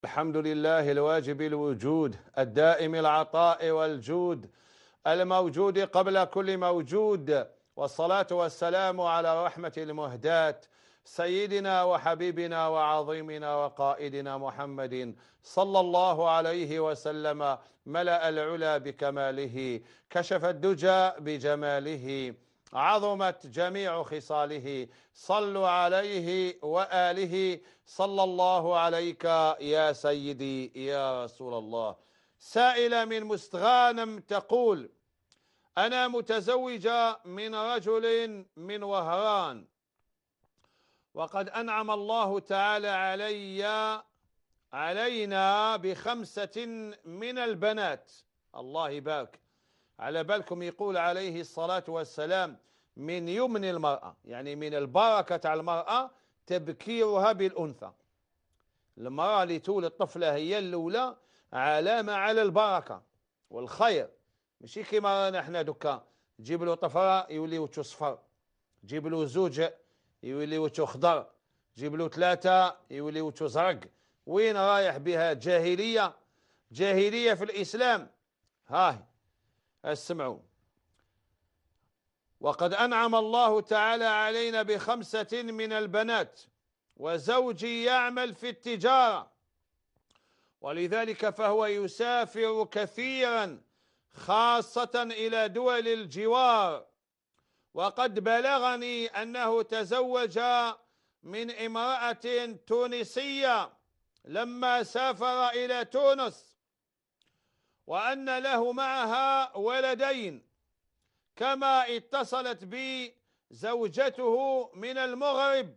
الحمد لله الواجب الوجود الدائم العطاء والجود الموجود قبل كل موجود، والصلاة والسلام على رحمة المهداة سيدنا وحبيبنا وعظيمنا وقائدنا محمد صلى الله عليه وسلم. ملأ العلا بكماله، كشف الدجى بجماله، عظمت جميع خصاله. صلوا عليه وآله. صلى الله عليك يا سيدي يا رسول الله. سائلة من مستغانم تقول: أنا متزوجة من رجل من وهران، وقد أنعم الله تعالى علينا ب5 من البنات. الله يبارك. على بالكم يقول عليه الصلاة والسلام: من يمن المرأة، يعني من البركة على المرأة تبكيرها بالأنثى. المرأة اللي تولد طفلة هي الأولى علامة على البركة والخير، ماشي كيما نحن دوكا تجيب له طفرة يولي وجهه صفر، تجيب له زوج يولي وجهه خضر، تجيب له 3 يولي وجهه زرق. وين رايح بها؟ جاهلية، جاهلية في الإسلام. هاي اسمعوا: وقد أنعم الله تعالى علينا ب5 من البنات، وزوجي يعمل في التجارة، ولذلك فهو يسافر كثيرا خاصة إلى دول الجوار. وقد بلغني أنه تزوج من امرأة تونسية لما سافر إلى تونس، وأن له معها ولدين. كما اتصلت بي زوجته من المغرب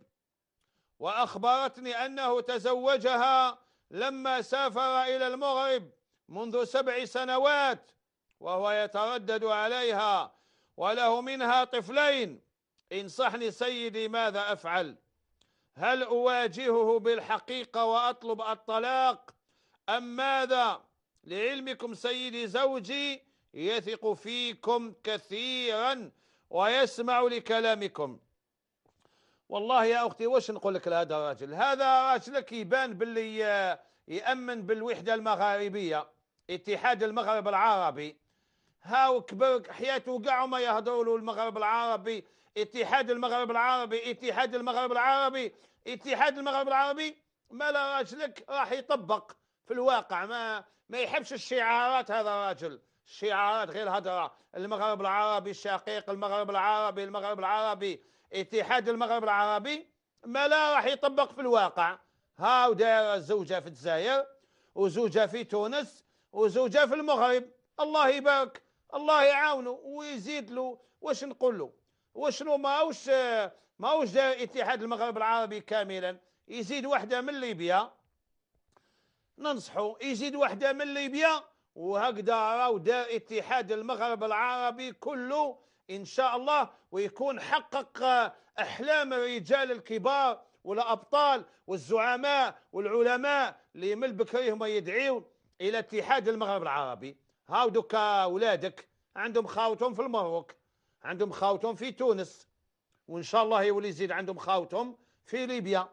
وأخبرتني أنه تزوجها لما سافر إلى المغرب منذ 7 سنوات، وهو يتردد عليها وله منها طفلين. انصحني سيدي، ماذا أفعل؟ هل أواجهه بالحقيقة وأطلب الطلاق أم ماذا؟ لعلمكم سيدي زوجي يثق فيكم كثيرا ويسمع لكلامكم. والله يا أختي واش نقول لك لهذا الراجل؟ هذا راجلك يبان باللي يأمن بالوحدة المغاربية، اتحاد المغرب العربي. هاو كبر حياته كاع ما يهضروا له المغرب العربي، اتحاد المغرب العربي، اتحاد المغرب العربي، اتحاد المغرب العربي. ما لا راجلك راح يطبق في الواقع، ما يحبش الشعارات هذا الراجل. الشعارات غير هضره: المغرب العربي الشقيق، المغرب العربي، المغرب العربي، اتحاد المغرب العربي. ما لا راح يطبق في الواقع. هاو داير زوجة في الجزائر، وزوجة في تونس، وزوجة في المغرب. الله يبارك، الله يعاونه ويزيد له. واش نقول له؟ وشنو ماهوش داير اتحاد المغرب العربي كاملا؟ يزيد وحده من ليبيا، ننصحه يزيد وحده من ليبيا، وهكذا راهو دار اتحاد المغرب العربي كله ان شاء الله، ويكون حقق احلام الرجال الكبار والابطال والزعماء والعلماء اللي من البكري هما يدعيون الى اتحاد المغرب العربي. هاو دوكا اولادك عندهم خاوتهم في المغرب، عندهم خاوتهم في تونس، وان شاء الله يولي يزيد عندهم خاوتهم في ليبيا.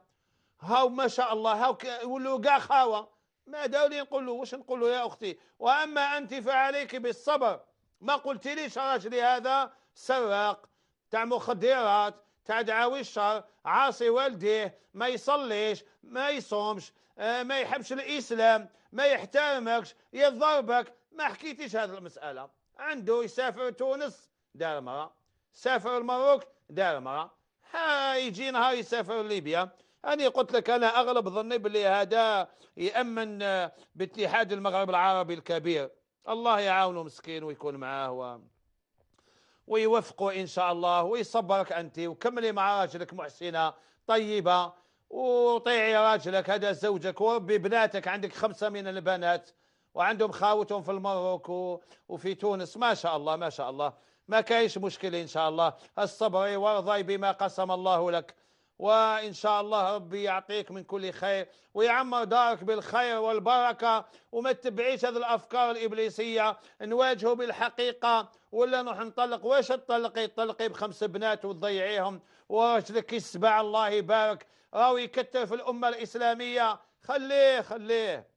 هاو ما شاء الله، هاو يولوا كاع خاوه. ما داولي نقول له؟ واش نقول له يا اختي؟ واما انت فعليك بالصبر. ما قلت ليش راجلي هذا سراق تاع مخدرات تاع دعاوي الشر، عاصي والديه، ما يصليش، ما يصومش، ما يحبش الاسلام، ما يحترمكش، يضربك. ما حكيتيش هذه المساله. عنده يسافر تونس دار مرة، سافر المروك دار مرة، ها يجي نهار يسافر ليبيا. أنا قلت لك أنا أغلب ظني باللي هذا يأمن باتحاد المغرب العربي الكبير. الله يعاونه مسكين ويكون معاه ويوفقه إن شاء الله ويصبرك أنت، وكملي مع راجلك محسنة طيبة، وطيعي راجلك هذا زوجك، وربي بناتك. عندك 5 من البنات وعندهم خاوتهم في المغرب وفي تونس. ما شاء الله ما شاء الله، ما كايش مشكل إن شاء الله. الصبر وارضي بما قسم الله لك، وإن شاء الله ربي يعطيك من كل خير ويعمر دارك بالخير والبركة. وما تتبعيش هذه الأفكار الإبليسية. نواجهه بالحقيقة ولا نروح نطلق؟ واش تطلقي؟ تطلقي ب5 بنات وتضيعيهم، وراجلك يسبع الله يبارك راهو يكتر في الأمة الإسلامية. خليه خليه.